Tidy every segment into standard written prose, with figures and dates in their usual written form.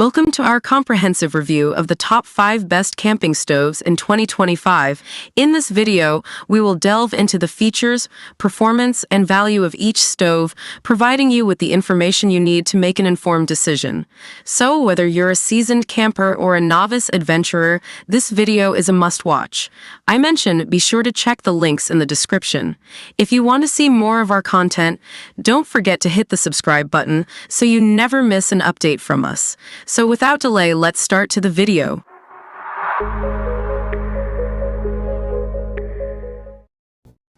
Welcome to our comprehensive review of the top 5 best camping stoves in 2025. In this video, we will delve into the features, performance, and value of each stove, providing you with the information you need to make an informed decision. So, whether you're a seasoned camper or a novice adventurer, this video is a must-watch. I mentioned be sure to check the links in the description. If you want to see more of our content, don't forget to hit the subscribe button so you never miss an update from us. So without delay, let's start to the video.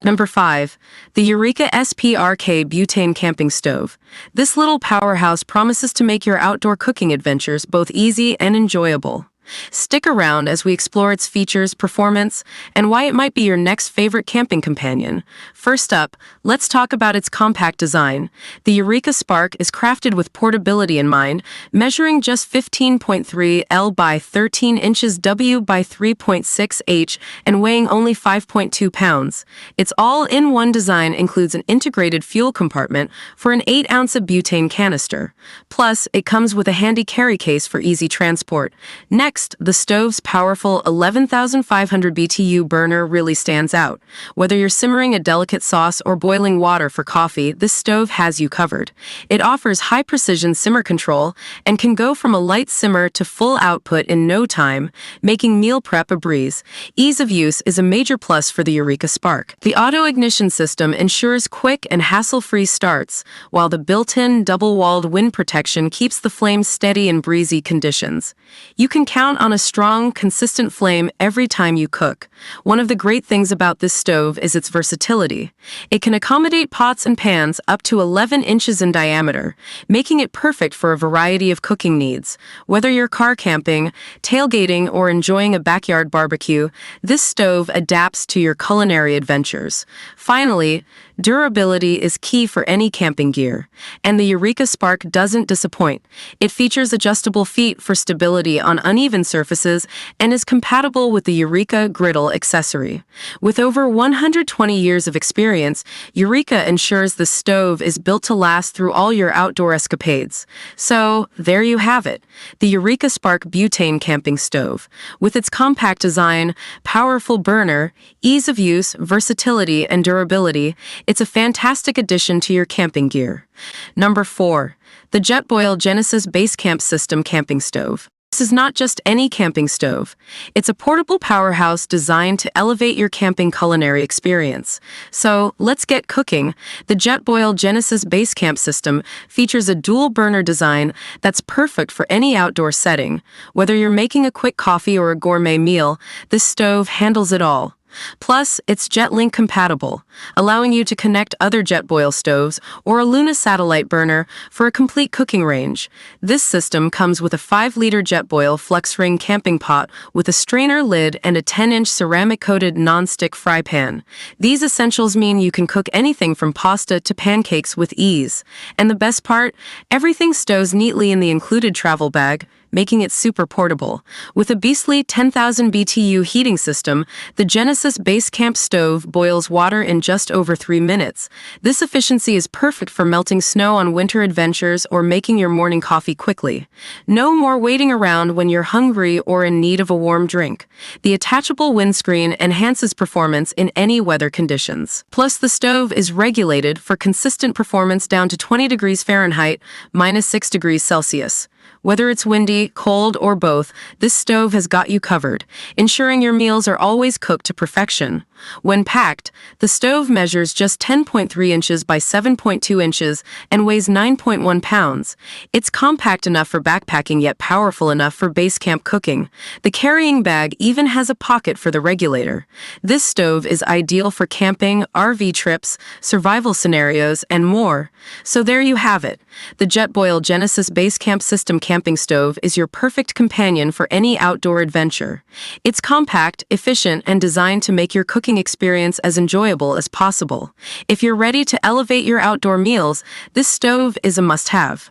Number 5. The Eureka SPRK Butane Camping Stove. This little powerhouse promises to make your outdoor cooking adventures both easy and enjoyable. Stick around as we explore its features, performance, and why it might be your next favorite camping companion. First up, let's talk about its compact design. The Eureka SPRK is crafted with portability in mind, measuring just 15.3 L by 13 inches W by 3.6 H and weighing only 5.2 pounds. Its all-in-one design includes an integrated fuel compartment for an 8-ounce butane canister. Plus, it comes with a handy carry case for easy transport. Next, the stove's powerful 11,500 BTU burner really stands out. Whether you're simmering a delicate sauce or boiling water for coffee, this stove has you covered. It offers high-precision simmer control and can go from a light simmer to full output in no time, making meal prep a breeze. Ease of use is a major plus for the Eureka SPRK. The auto-ignition system ensures quick and hassle-free starts, while the built-in double-walled wind protection keeps the flames steady in breezy conditions. You can count on a strong, consistent flame every time you cook. One of the great things about this stove is its versatility. It can accommodate pots and pans up to 11 inches in diameter, making it perfect for a variety of cooking needs. Whether you're car camping, tailgating, or enjoying a backyard barbecue, this stove adapts to your culinary adventures. Finally, durability is key for any camping gear, and the Eureka SPRK doesn't disappoint. It features adjustable feet for stability on uneven surfaces and is compatible with the Eureka griddle accessory. With over 120 years of experience, Eureka ensures the stove is built to last through all your outdoor escapades. So, there you have it, the Eureka SPRK Butane Camping Stove. With its compact design, powerful burner, ease of use, versatility, and durability, it's a fantastic addition to your camping gear. Number 4. The Jetboil Genesis Basecamp System Camping Stove. This is not just any camping stove. It's a portable powerhouse designed to elevate your camping culinary experience. So, let's get cooking. The Jetboil Genesis Basecamp system features a dual-burner design that's perfect for any outdoor setting. Whether you're making a quick coffee or a gourmet meal, this stove handles it all. Plus, it's JetLink compatible, allowing you to connect other Jetboil stoves or a Luna satellite burner for a complete cooking range. This system comes with a 5-liter Jetboil FlexRing camping pot with a strainer lid and a 10-inch ceramic-coated non-stick fry pan. These essentials mean you can cook anything from pasta to pancakes with ease. And the best part? Everything stows neatly in the included travel bag, making it super portable. With a beastly 10,000 BTU heating system, the Genesis Basecamp stove boils water in just over 3 minutes. This efficiency is perfect for melting snow on winter adventures or making your morning coffee quickly. No more waiting around when you're hungry or in need of a warm drink. The attachable windscreen enhances performance in any weather conditions. Plus, the stove is regulated for consistent performance down to 20 degrees Fahrenheit, -6 degrees Celsius. Whether it's windy, cold, or both, this stove has got you covered, ensuring your meals are always cooked to perfection. When packed, the stove measures just 10.3 inches by 7.2 inches and weighs 9.1 pounds. It's compact enough for backpacking yet powerful enough for base camp cooking. The carrying bag even has a pocket for the regulator. This stove is ideal for camping, RV trips, survival scenarios, and more. So there you have it. The Jetboil Genesis Basecamp System Camping Stove is your perfect companion for any outdoor adventure. It's compact, efficient, and designed to make your cooking experience as enjoyable as possible. If you're ready to elevate your outdoor meals, this stove is a must-have.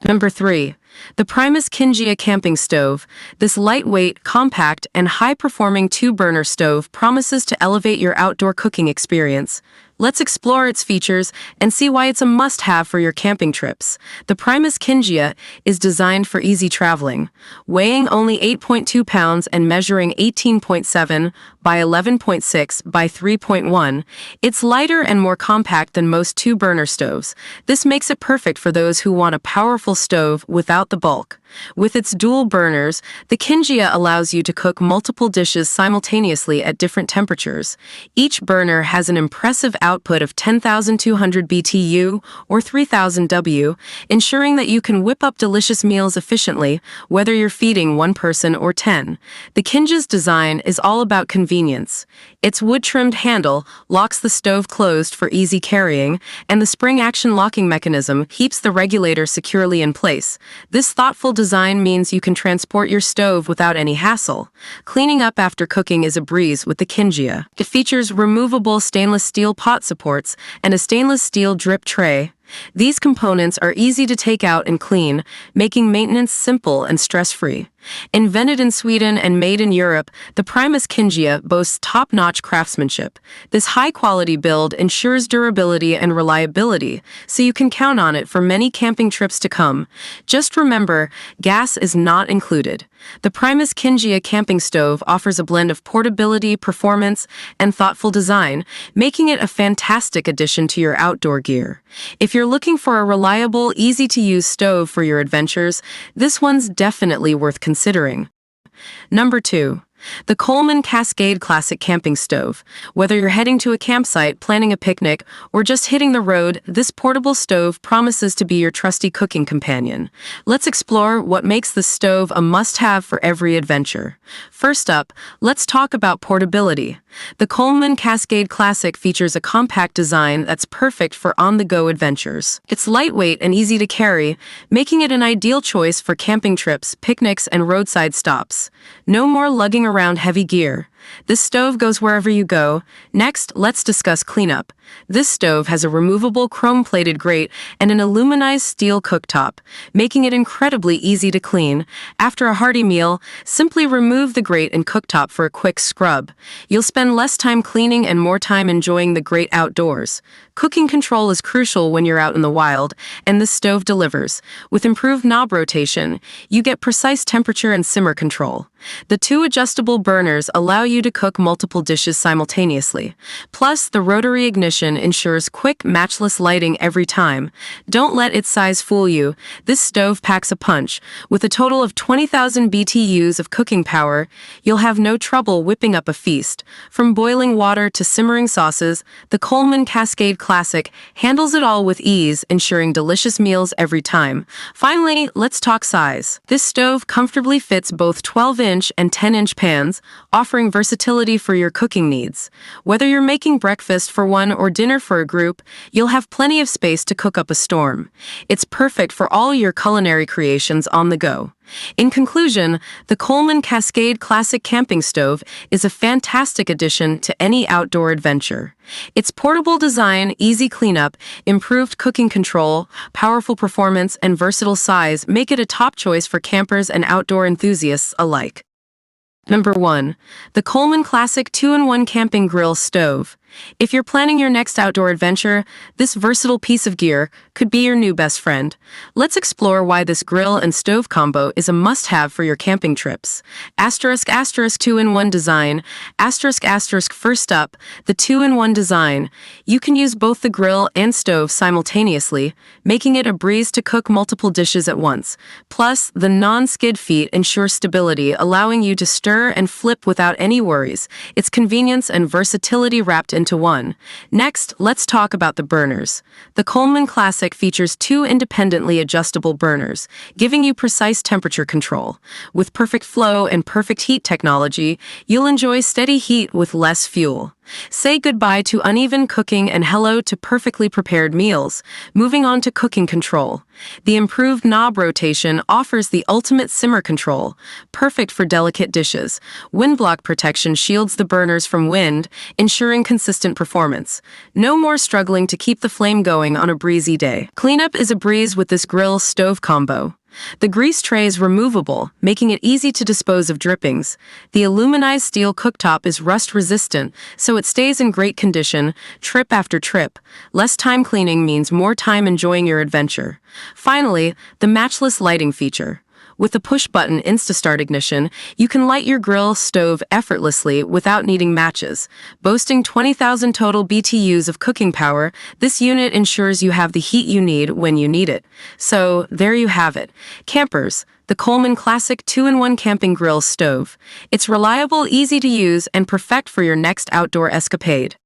Number 3. The Primus Kinjia Camping Stove. This lightweight, compact, and high-performing 2-burner stove promises to elevate your outdoor cooking experience. Let's explore its features and see why it's a must-have for your camping trips. The Primus Kinjia is designed for easy traveling. Weighing only 8.2 pounds and measuring 18.7 by 11.6 by 3.1, it's lighter and more compact than most two-burner stoves. This makes it perfect for those who want a powerful stove without the bulk. With its dual burners, the Kinjia allows you to cook multiple dishes simultaneously at different temperatures. Each burner has an impressive output of 10,200 BTU or 3,000 W, ensuring that you can whip up delicious meals efficiently, whether you're feeding one person or 10. The Kinjia's design is all about convenience. Its wood-trimmed handle locks the stove closed for easy carrying, and the spring-action locking mechanism keeps the regulator securely in place. This thoughtful design means you can transport your stove without any hassle. Cleaning up after cooking is a breeze with the Kinjia. It features removable stainless steel pot supports and a stainless steel drip tray. These components are easy to take out and clean, making maintenance simple and stress-free. Invented in Sweden and made in Europe, the Primus Kinjia boasts top-notch craftsmanship. This high-quality build ensures durability and reliability, so you can count on it for many camping trips to come. Just remember, gas is not included. The Primus Kinjia camping stove offers a blend of portability, performance, and thoughtful design, making it a fantastic addition to your outdoor gear. If you're looking for a reliable, easy-to-use stove for your adventures, this one's definitely worth considering. Number 2. The Coleman Cascade Classic Camping Stove. Whether you're heading to a campsite, planning a picnic, or just hitting the road, this portable stove promises to be your trusty cooking companion. Let's explore what makes this stove a must-have for every adventure. First up, let's talk about portability. The Coleman Cascade Classic features a compact design that's perfect for on-the-go adventures. It's lightweight and easy to carry, making it an ideal choice for camping trips, picnics, and roadside stops. No more lugging around heavy gear. This stove goes wherever you go. Next, let's discuss cleanup. This stove has a removable chrome-plated grate and an aluminized steel cooktop, making it incredibly easy to clean. After a hearty meal, simply remove the grate and cooktop for a quick scrub. You'll spend less time cleaning and more time enjoying the great outdoors. Cooking control is crucial when you're out in the wild, and this stove delivers. With improved knob rotation, you get precise temperature and simmer control. The two adjustable burners allow you to cook multiple dishes simultaneously. Plus, the rotary ignition ensures quick, matchless lighting every time. Don't let its size fool you. This stove packs a punch. With a total of 20,000 BTUs of cooking power, you'll have no trouble whipping up a feast. From boiling water to simmering sauces, the Coleman Cascade Classic handles it all with ease, ensuring delicious meals every time. Finally, let's talk size. This stove comfortably fits both 12-inch and 10-inch pans, offering versatility for your cooking needs. Whether you're making breakfast for one or dinner for a group, you'll have plenty of space to cook up a storm. It's perfect for all your culinary creations on the go. In conclusion, the Coleman Cascade Classic Camping Stove is a fantastic addition to any outdoor adventure. Its portable design, easy cleanup, improved cooking control, powerful performance, and versatile size make it a top choice for campers and outdoor enthusiasts alike. Number 1. The Coleman Classic 2-in-1 Camping Grill Stove. If you're planning your next outdoor adventure, this versatile piece of gear could be your new best friend. Let's explore why this grill and stove combo is a must-have for your camping trips. Asterisk 2-in-1 design. First up, the 2-in-1 design. You can use both the grill and stove simultaneously, making it a breeze to cook multiple dishes at once. Plus, the non-skid feet ensure stability, allowing you to stir and flip without any worries. It's convenience and versatility wrapped into one. Next, let's talk about the burners. The Coleman Classic features 2 independently adjustable burners, giving you precise temperature control. With perfect flow and perfect heat technology, you'll enjoy steady heat with less fuel. Say goodbye to uneven cooking and hello to perfectly prepared meals. Moving on to cooking control. The improved knob rotation offers the ultimate simmer control, perfect for delicate dishes. Windblock protection shields the burners from wind, ensuring consistent performance. No more struggling to keep the flame going on a breezy day. Cleanup is a breeze with this grill-stove combo. The grease tray is removable, making it easy to dispose of drippings. The aluminized steel cooktop is rust-resistant, so it stays in great condition, trip after trip. Less time cleaning means more time enjoying your adventure. Finally, the matchless lighting feature. With the push-button Instastart ignition, you can light your grill stove effortlessly without needing matches. Boasting 20,000 total BTUs of cooking power, this unit ensures you have the heat you need when you need it. So, there you have it. Campers, the Coleman Classic 2-in-1 Camping Grill Stove. It's reliable, easy to use, and perfect for your next outdoor escapade.